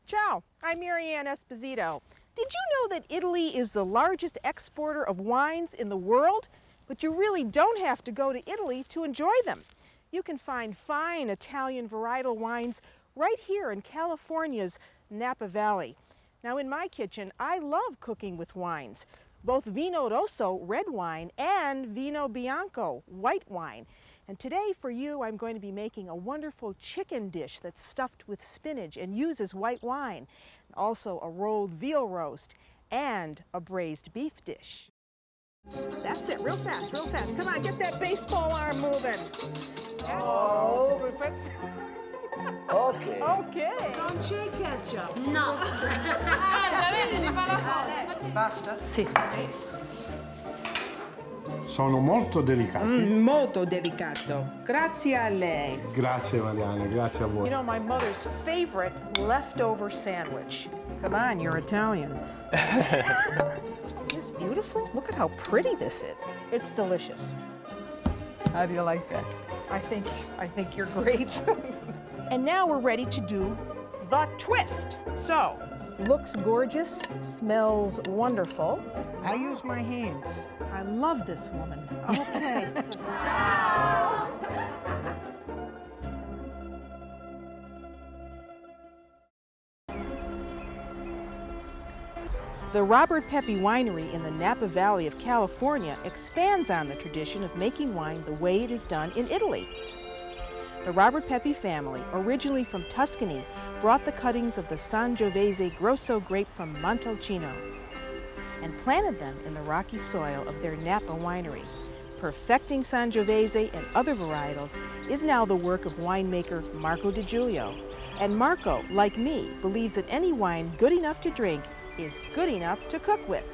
Ciao, I'm Mary Ann Esposito. Did you know that Italy is the largest exporter of wines in the world? But you really don't have to go to Italy to enjoy them. You can find fine Italian varietal wines right here in California's Napa Valley. Now in my kitchen, I love cooking with wines, both Vino Rosso, red wine, and Vino Bianco, white wine. And today for you, I'm going to be making a wonderful chicken dish that's stuffed with spinach and uses white wine. Also a rolled veal roast and a braised beef dish. That's it, real fast, real fast. Come on, get that baseball arm moving. Oh, ok. Okay. Non c'è ketchup. No. Già vedi, mi fa la foto. Basta? Sì. Sono molto delicati. Molto delicato. Grazie a lei. Grazie Marianne, grazie a voi. You know, my mother's favorite leftover sandwich. Come on, you're Italian. Isn't this beautiful? Look at how pretty this is. It's delicious. How do you like that? I think you're great. And now we're ready to do the twist. So, looks gorgeous, smells wonderful. I use my hands. I love this woman. Okay. The Robert Pepi Winery in the Napa Valley of California expands on the tradition of making wine the way it is done in Italy. The Robert Pepi family, originally from Tuscany, brought the cuttings of the San Giovese Grosso grape from Montalcino and planted them in the rocky soil of their Napa winery. Perfecting San Giovese and other varietals is now the work of winemaker Marco Di Giulio. And Marco, like me, believes that any wine good enough to drink is good enough to cook with.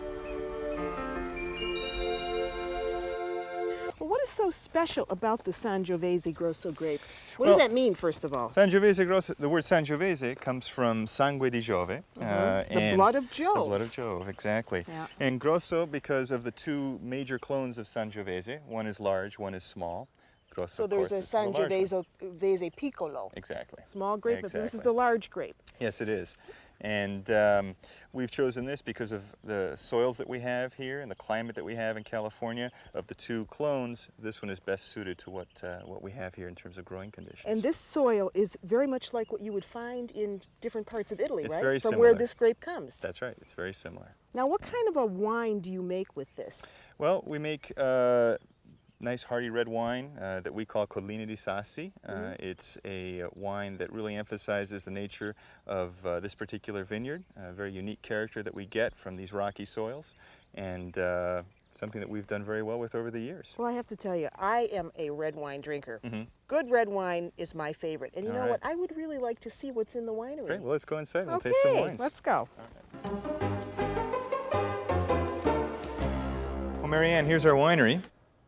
Well, what is so special about the San Giovese Grosso grape? What does that mean, first of all? San Giovese Grosso, the word San Giovese comes from sangue di Giove. The blood of Jove. The blood of Jove, exactly. Yeah. And Grosso because of the two major clones of San Giovese. One is large, one is small. Grosso, So there's a San Giovese Piccolo. Exactly. Small grape, Exactly. but this is the large grape. Yes, it is. And we've chosen this because of the soils that we have here and the climate that we have in California. Of the two clones, this one is best suited to what we have here in terms of growing conditions. And this soil is very much like what you would find in different parts of Italy, It's right? very From similar. where this grape comes. That's right, it's very similar. Now, what kind of a wine do you make with this? Well, we make nice hearty red wine that we call Kolina Di Sassi. It's a wine that really emphasizes the nature of this particular vineyard, a very unique character that we get from these rocky soils, and something that we've done very well with over the years. Well, I have to tell you, I am a red wine drinker. Good red wine is my favorite. And you know what? I would really like to see what's in the winery. Great, well, let's go inside and we'll Okay, taste some wines. let's go. Well, Mary Ann, here's our winery.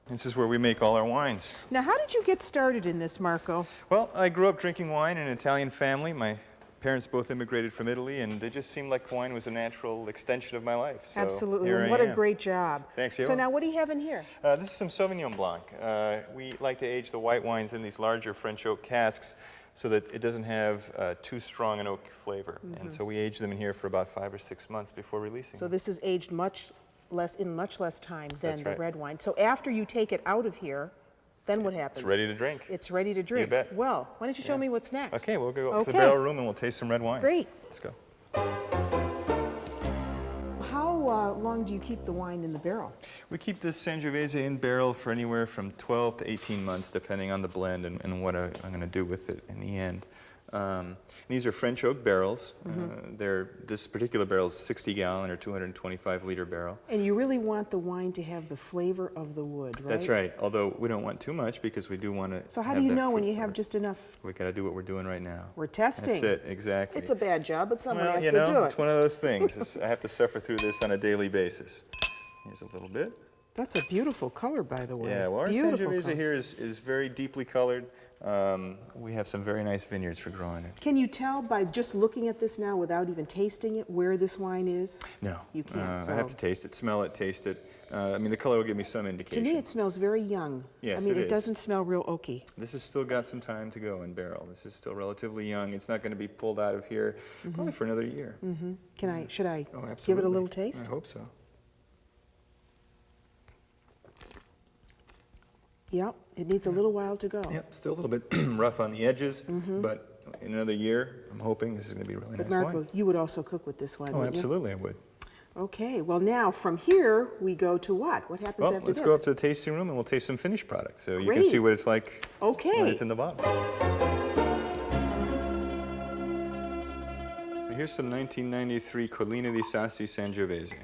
This is where we make all our wines. Now, how did you get started in this, Marco? Well, I grew up drinking wine in an Italian family. My parents both immigrated from Italy, and it just seemed like wine was a natural extension of my life. So Absolutely. here I What a am. great job. Thanks, So you. now, what do you have in here? This is some Sauvignon Blanc. We like to age the white wines in these larger French oak casks so that it doesn't have too strong an oak flavor. And so we age them in here for about 5 or 6 months before releasing So them. this is aged much less time than That's the right. red wine. So after you take it out of here, then what happens? It's ready to drink. It's ready to drink. bet. Well, why don't you show me what's next? Okay, we'll go up to the Okay. barrel room and we'll taste some red wine. Great. Let's go. How long do you keep the wine in the barrel? We keep this San Giovese in barrel for anywhere from 12 to 18 months, depending on the blend and what I'm going to do with it in the end. These are French oak barrels. This particular barrel is a 60-gallon or 225-liter barrel. And you really want the wine to have the flavor of the wood, right? That's right, although we don't want too much because we do want to. So how do you know when you have just enough? We got to do what we're doing right now. We're testing. That's it, exactly. It's a bad job, but someone well, has you to know, do it's it. one of those things. I have to suffer through this on a daily basis. Here's a little bit. That's a beautiful color, by the way. Yeah, well, our beautiful San Giovese color. here is very deeply colored. we have some very nice vineyards for growing it. Can you tell by just looking at this now without even tasting it where this wine is? No. You can't. I have to taste it, smell it, taste it. I mean, the color will give me some To indication. me, it smells very young. Yes, I mean, it it is. doesn't smell real oaky. This has still got some time to go in barrel. This is still relatively young. It's not going to be pulled out of here probably for another year. Should I Oh, absolutely. give it a little taste? I hope so. Yep, it needs a little while to go. Yep, still a little bit rough on the edges, but in another year, I'm hoping this is going to be a really But nice Marco, wine. you would also cook with this wine, Oh, wouldn't you? absolutely, I would. Okay, well now from here we go to what? What happens Well, after let's this? go up to the tasting room and we'll taste some finished products so you can Great. see what it's like Okay. when it's in the bottle. Here's some 1993 Kolina Di Sassi San Giovese.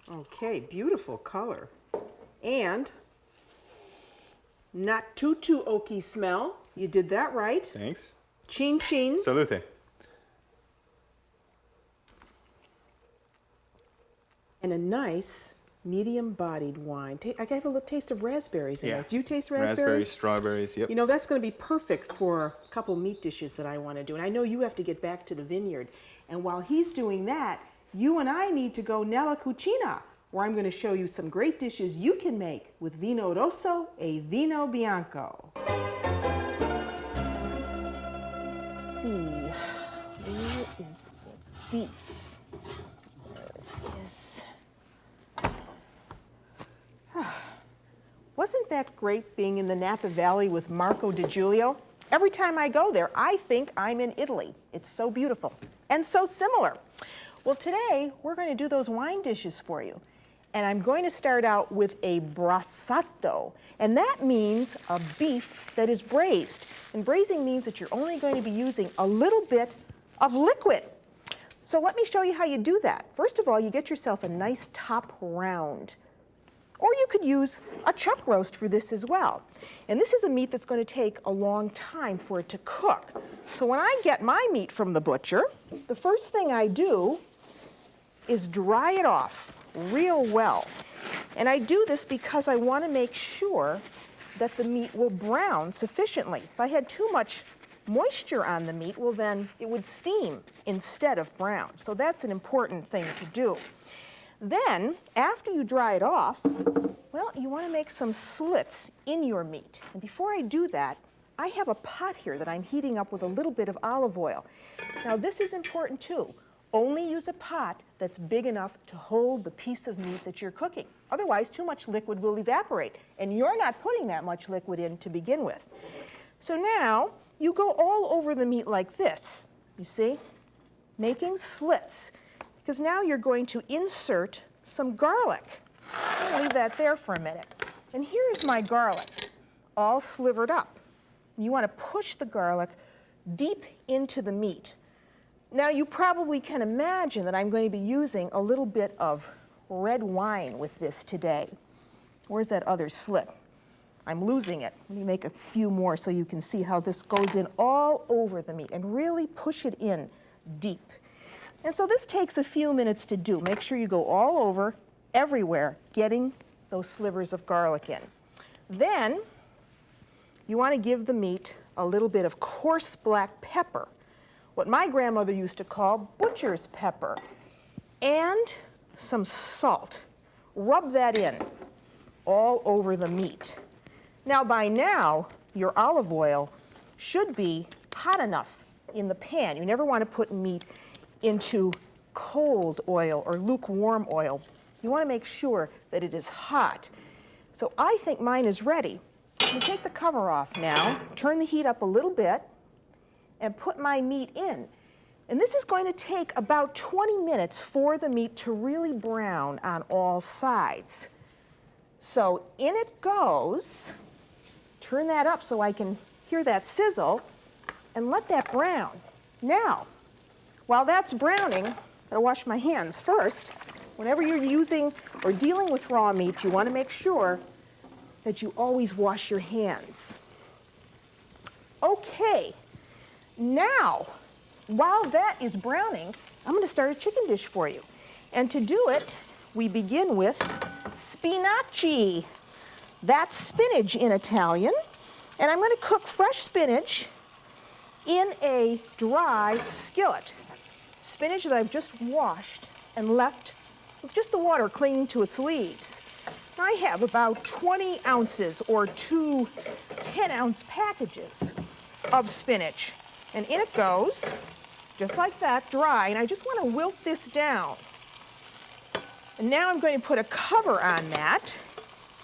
Okay, beautiful color. And not too oaky smell. You did that right. Thanks. Chin chin. Salute. And a nice medium-bodied wine. I got a little taste of raspberries in Yeah. it. Do you taste Raspberries, raspberries? strawberries, yep. You know, that's going to be perfect for a couple meat dishes that I want to do. And I know you have to get back to the vineyard. And while he's doing that, you and I need to go nella cucina, where I'm going to show you some great dishes you can make with vino rosso e vino bianco. Let's see, where is the beef? There it is. Wasn't that great being in the Napa Valley with Marco Di Giulio? Every time I go there, I think I'm in Italy. It's so beautiful and so similar. Well, today we're going to do those wine dishes for you. And I'm going to start out with a Brassato. And that means a beef that is braised. And braising means that you're only going to be using a little bit of liquid. So let me show you how you do that. First of all, you get yourself a nice top round. Or you could use a chuck roast for this as well. And this is a meat that's going to take a long time for it to cook. So when I get my meat from the butcher, the first thing I do is dry it off real well. And I do this because I want to make sure that the meat will brown sufficiently. If I had too much moisture on the meat, well then it would steam instead of brown. So that's an important thing to do. Then, after you dry it off, well, you want to make some slits in your meat. And before I do that, I have a pot here that I'm heating up with a little bit of olive oil. Now, this is important too. Only use a pot that's big enough to hold the piece of meat that you're cooking. Otherwise, too much liquid will evaporate, and you're not putting that much liquid in to begin with. So now, you go all over the meat like this, you see, making slits. Because now you're going to insert some garlic. I'll leave that there for a minute. And here's my garlic, all slivered up. You want to push the garlic deep into the meat. Now you probably can imagine that I'm going to be using a little bit of red wine with this today. Where's that other slit? I'm losing it. Let me make a few more so you can see how this goes in all over the meat and really push it in deep. And so this takes a few minutes to do. Make sure you go all over, everywhere, getting those slivers of garlic in. Then you want to give the meat a little bit of coarse black pepper, what my grandmother used to call butcher's pepper, and some salt. Rub that in all over the meat. Now, by now, your olive oil should be hot enough in the pan. You never want to put meat into cold oil or lukewarm oil. You want to make sure that it is hot. So I think mine is ready. I'm going to take the cover off now, turn the heat up a little bit, and put my meat in. And this is going to take about 20 minutes for the meat to really brown on all sides. So in it goes. Turn that up so I can hear that sizzle, and let that brown. Now, while that's browning, I'm gonna wash my hands first. Whenever you're using or dealing with raw meat, you want to make sure that you always wash your hands. Okay, now, while that is browning, I'm going to start a chicken dish for you. And to do it, we begin with spinach. That's spinach in Italian. And I'm going to cook fresh spinach in a dry skillet. Spinach that I've just washed and left with just the water clinging to its leaves. I have about 20 ounces or two 10-ounce packages of spinach. And in it goes, just like that, dry. And I just want to wilt this down. And now I'm going to put a cover on that,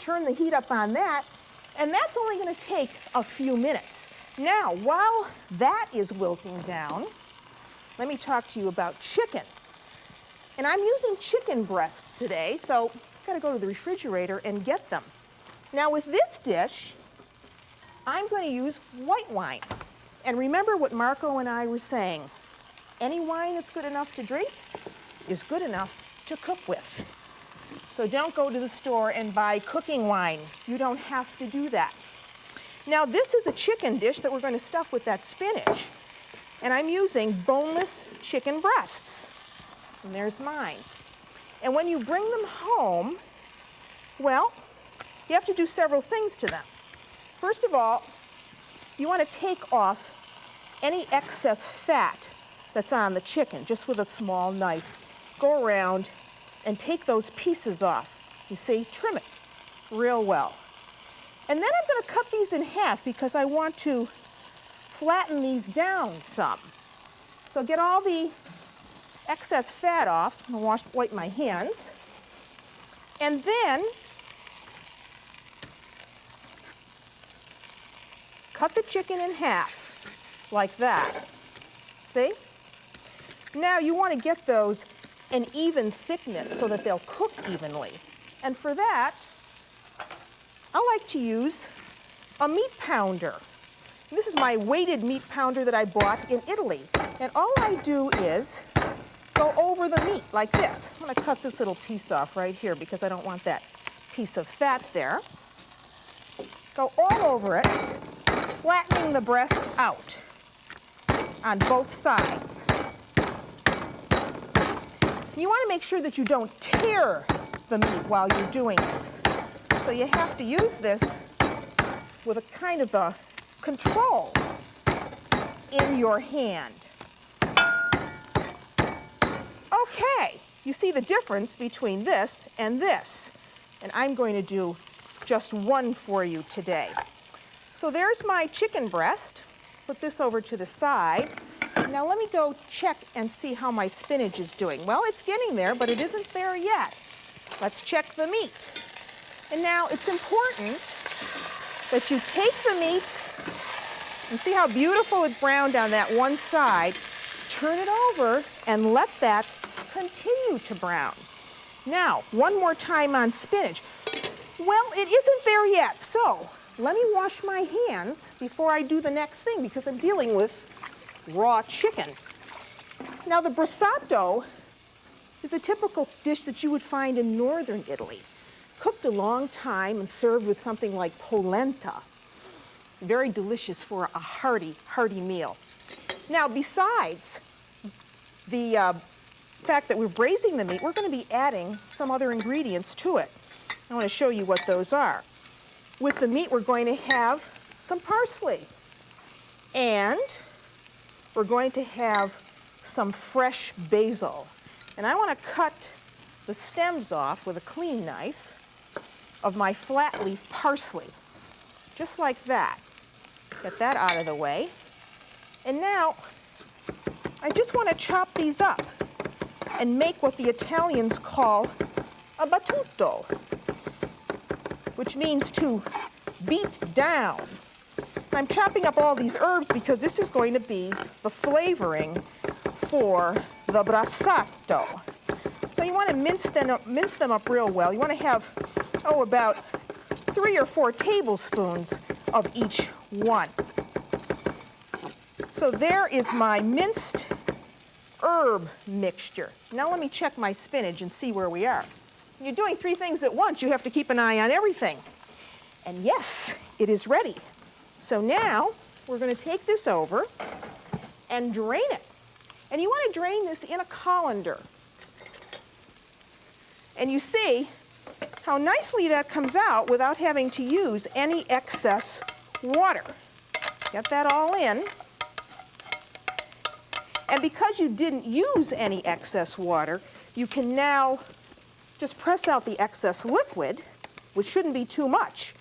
turn the heat up on that, and that's only going to take a few minutes. Now, while that is wilting down, let me talk to you about chicken. And I'm using chicken breasts today, so I've got to go to the refrigerator and get them. Now with this dish, I'm going to use white wine. And remember what Marco and I were saying. Any wine that's good enough to drink is good enough to cook with. So don't go to the store and buy cooking wine. You don't have to do that. Now this is a chicken dish that we're going to stuff with that spinach. And I'm using boneless chicken breasts. And there's mine. And when you bring them home, well, you have to do several things to them. First of all, you want to take off any excess fat that's on the chicken, just with a small knife. Go around and take those pieces off. You see, trim it real well. And then I'm going to cut these in half because I want to flatten these down some. So get all the excess fat off. I'm going to wipe my hands. And then cut the chicken in half, like that. See? Now you want to get those an even thickness so that they'll cook evenly. And for that, I like to use a meat pounder. This is my weighted meat pounder that I bought in Italy. And all I do is go over the meat like this. I'm going to cut this little piece off right here because I don't want that piece of fat there. Go all over it, flattening the breast out on both sides. You want to make sure that you don't tear the meat while you're doing this. So you have to use this with a kind of a control in your hand. Okay, you see the difference between this and this. And I'm going to do just one for you today. So there's my chicken breast. Put this over to the side. Now let me go check and see how my spinach is doing. Well, it's getting there, but it isn't there yet. Let's check the meat. And now it's important that you take the meat and see how beautiful it browned on that one side. Turn it over and let that continue to brown. Now, one more time on spinach. Well, it isn't there yet, so let me wash my hands before I do the next thing because I'm dealing with raw chicken. Now, the Brassato is a typical dish that you would find in northern Italy. Cooked a long time and served with something like polenta. Very delicious for a hearty, hearty meal. Now, besides the fact that we're braising the meat, we're going to be adding some other ingredients to it. I want to show you what those are. With the meat, we're going to have some parsley. And we're going to have some fresh basil. And I want to cut the stems off with a clean knife of my flat leaf parsley. Just like that. Get that out of the way. And now, I just want to chop these up and make what the Italians call a battuto, which means to beat down. I'm chopping up all these herbs because this is going to be the flavoring for the Brassato. So you want to mince them up real well. You want to have, about 3 or 4 tablespoons of each one. So there is my minced herb mixture. Now let me check my spinach and see where we are. When you're doing 3 things at once, you have to keep an eye on everything. And yes, it is ready. So now we're going to take this over and drain it. And you want to drain this in a colander. And you see how nicely that comes out without having to use any excess water. Get that all in. And because you didn't use any excess water, you can now just press out the excess liquid, which shouldn't be too much.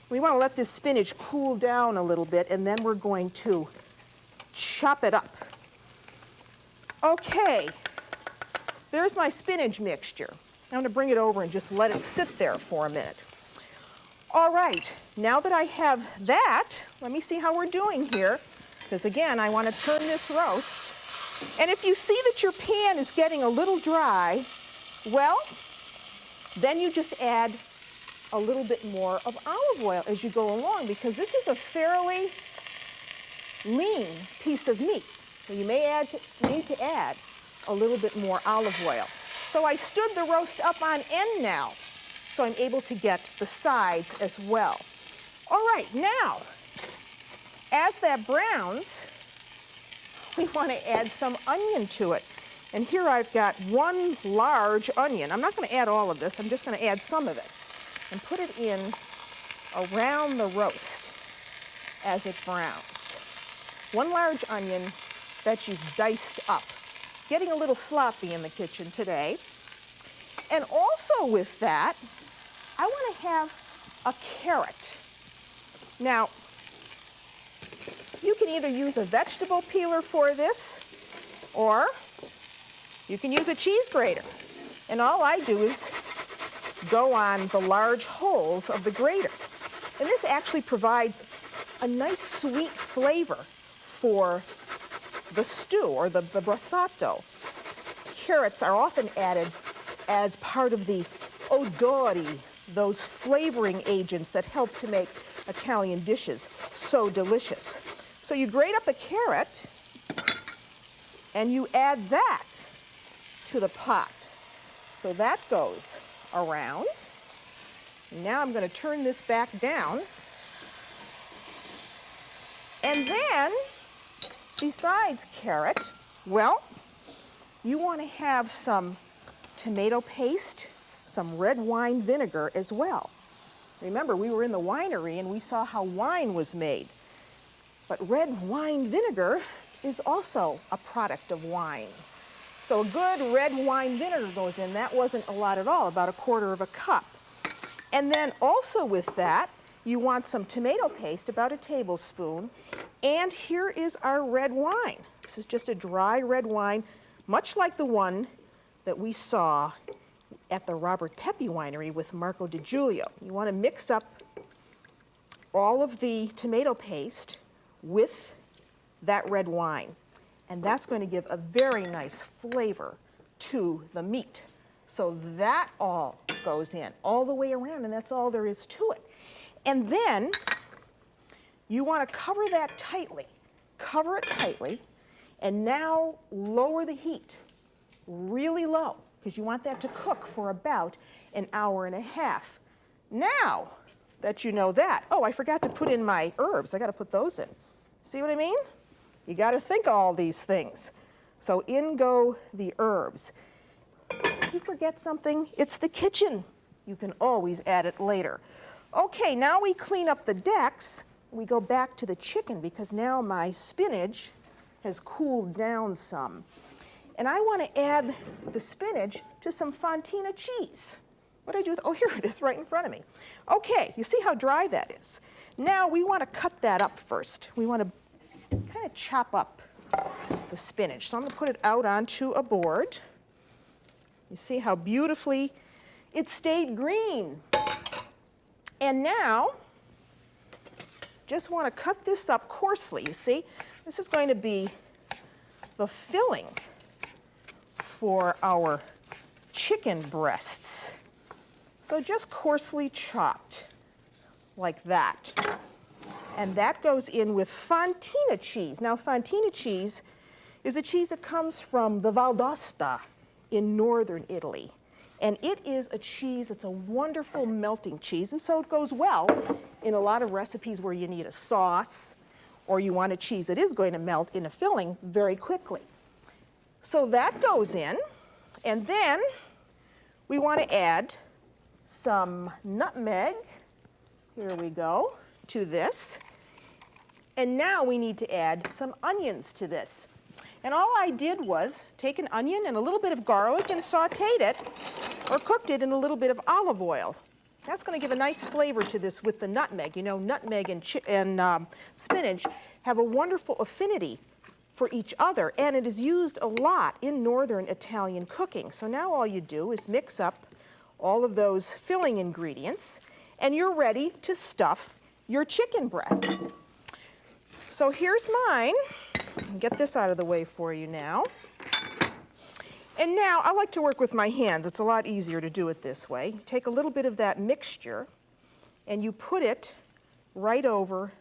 We want to let this spinach cool down a little bit, and then we're going to chop it up. Okay, there's my spinach mixture. I'm going to bring it over and just let it sit there for a minute. All right, now that I have that, let me see how we're doing here, because again, I want to turn this roast. And if you see that your pan is getting a little dry, well, then you just add a little bit more of olive oil as you go along, because this is a fairly lean piece of meat. So you may need to add a little bit more olive oil. So I stood the roast up on end now, so I'm able to get the sides as well. All right, now, as that browns, we want to add some onion to it. And here I've got one large onion. I'm not going to add all of this, I'm just going to add some of it. And put it in around the roast as it browns. One large onion that you've diced up. Getting a little sloppy in the kitchen today. And also with that, I want to have a carrot. Now, you can either use a vegetable peeler for this, or you can use a cheese grater. And all I do is go on the large holes of the grater. And this actually provides a nice sweet flavor for the stew or the Brassato. Carrots are often added as part of the odori, those flavoring agents that help to make Italian dishes so delicious. So you grate up a carrot and you add that to the pot. So that goes around. Now I'm going to turn this back down. And then, besides carrot, well, you want to have some tomato paste, some red wine vinegar as well. Remember, we were in the winery and we saw how wine was made. But red wine vinegar is also a product of wine. So a good red wine vinegar goes in. That wasn't a lot at all, about 1/4 cup. And then also with that, you want some tomato paste, about 1 tablespoon. And here is our red wine. This is just a dry red wine, much like the one that we saw at the Robert Pepi Winery with Marco Di Giulio. You want to mix up all of the tomato paste with that red wine. And that's going to give a very nice flavor to the meat. So that all goes in all the way around, and that's all there is to it. And then you want to cover that tightly. Cover it tightly, and now lower the heat really low, because you want that to cook for about 1.5 hours. Now that you know that, oh, I forgot to put in my herbs. I got to put those in. See what I mean? You got to think of all these things. So in go the herbs. If you forget something, it's the kitchen. You can always add it later. Okay, now we clean up the decks. We go back to the chicken, because now my spinach has cooled down some. And I want to add the spinach to some Fontina cheese. What did I do with, oh, here it is right in front of me. Okay, you see how dry that is. Now we want to cut that up first. We want to kind of chop up the spinach. So I'm going to put it out onto a board. You see how beautifully it stayed green. And now, just want to cut this up coarsely. You see, this is going to be the filling for our chicken breasts. So just coarsely chopped like that. And that goes in with Fontina cheese. Now, Fontina cheese is a cheese that comes from the Val d'Aosta in northern Italy. And it is a cheese, it's a wonderful melting cheese, and so it goes well in a lot of recipes where you need a sauce or you want a cheese that is going to melt in a filling very quickly. So that goes in, and then we want to add some nutmeg, here we go, to this. And now we need to add some onions to this. And all I did was take an onion and a little bit of garlic and sauteed it, or cooked it in a little bit of olive oil. That's going to give a nice flavor to this with the nutmeg. You know, nutmeg and spinach have a wonderful affinity for each other, and it is used a lot in northern Italian cooking. So now all you do is mix up all of those filling ingredients, and you're ready to stuff your chicken breasts. So here's mine. I'll get this out of the way for you now. And now I like to work with my hands. It's a lot easier to do it this way. Take a little bit of that mixture and you put it right over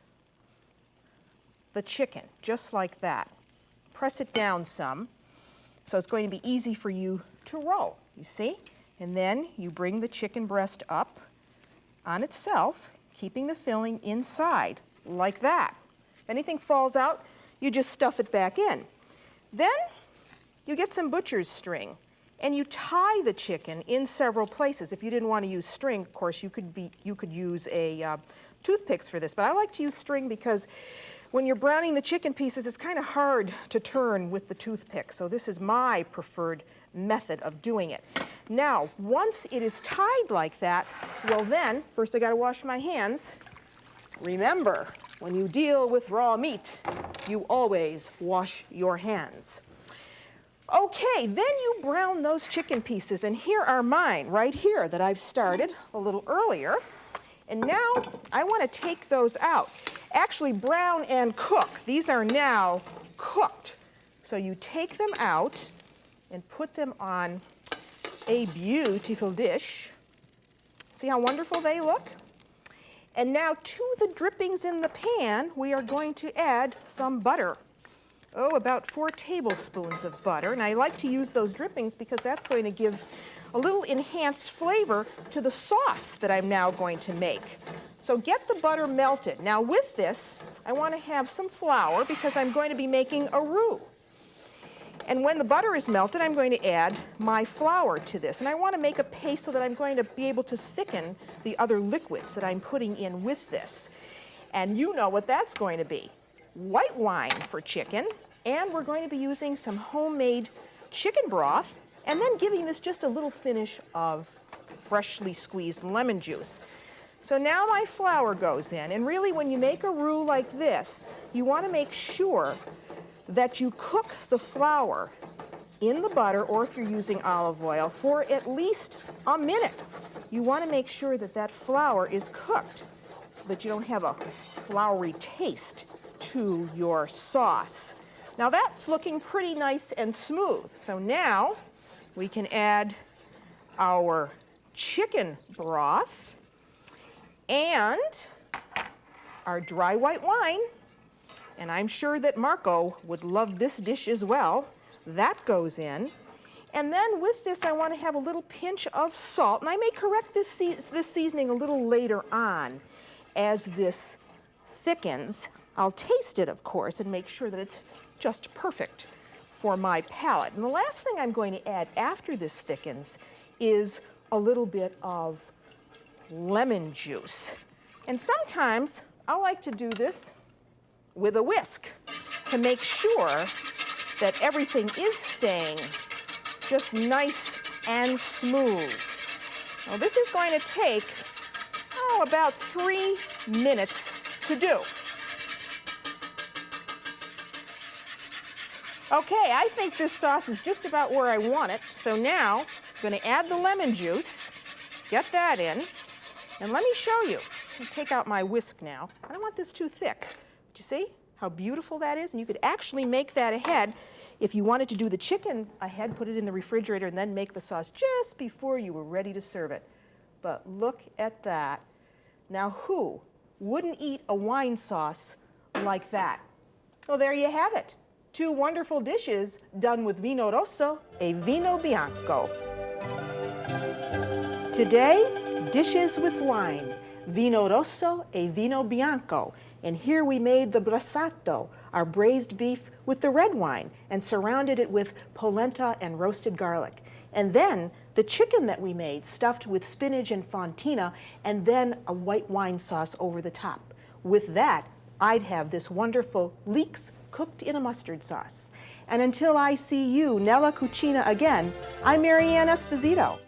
the chicken, just like that. Press it down some, so it's going to be easy for you to roll, you see? And then you bring the chicken breast up on itself, keeping the filling inside, like that. If anything falls out, you just stuff it back in. Then you get some butcher's string and you tie the chicken in several places. If you didn't want to use string, of course, you could use a toothpicks for this, but I like to use string because when you're browning the chicken pieces, it's kind of hard to turn with the toothpick. So this is my preferred method of doing it. Now, once it is tied like that, well then, first I got to wash my hands. Remember, when you deal with raw meat, you always wash your hands. Okay, then you brown those chicken pieces, and here are mine right here that I've started a little earlier. And now I want to take those out. Actually, brown and cook. These are now cooked. So you take them out and put them on a beautiful dish. See how wonderful they look? And now to the drippings in the pan, we are going to add some butter. Oh, about 4 tablespoons of butter. And I like to use those drippings because that's going to give a little enhanced flavor to the sauce that I'm now going to make. So get the butter melted. Now with this, I want to have some flour because I'm going to be making a roux. And when the butter is melted, I'm going to add my flour to this. And I want to make a paste so that I'm going to be able to thicken the other liquids that I'm putting in with this. And you know what that's going to be. White wine for chicken, and we're going to be using some homemade chicken broth, and then giving this just a little finish of freshly squeezed lemon juice. So now my flour goes in, and really when you make a roux like this, you want to make sure that you cook the flour in the butter, or if you're using olive oil, for at least a minute. You want to make sure that that flour is cooked so that you don't have a floury taste to your sauce. Now that's looking pretty nice and smooth. So now we can add our chicken broth and our dry white wine. And I'm sure that Marco would love this dish as well. That goes in. And then with this, I want to have a little pinch of salt. And I may correct this seasoning a little later on as this thickens. I'll taste it, of course, and make sure that it's just perfect for my palate. And the last thing I'm going to add after this thickens is a little bit of lemon juice. And sometimes I like to do this with a whisk to make sure that everything is staying just nice and smooth. Now this is going to take, about 3 minutes to do. Okay, I think this sauce is just about where I want it. So now I'm going to add the lemon juice, get that in, and let me show you. I'll take out my whisk now. I don't want this too thick. But you see how beautiful that is? And you could actually make that ahead. If you wanted to do the chicken ahead, put it in the refrigerator and then make the sauce just before you were ready to serve it. But look at that. Now who wouldn't eat a wine sauce like that? Well, there you have it. 2 wonderful dishes done with vino rosso e vino bianco. Today, dishes with wine, vino rosso e vino bianco. And here we made the Brassato, our braised beef with the red wine, and surrounded it with polenta and roasted garlic. And then the chicken that we made, stuffed with spinach and fontina, and then a white wine sauce over the top. With that, I'd have this wonderful leeks cooked in a mustard sauce. And until I see you, Nella Cucina, again, I'm Mary Ann Esposito.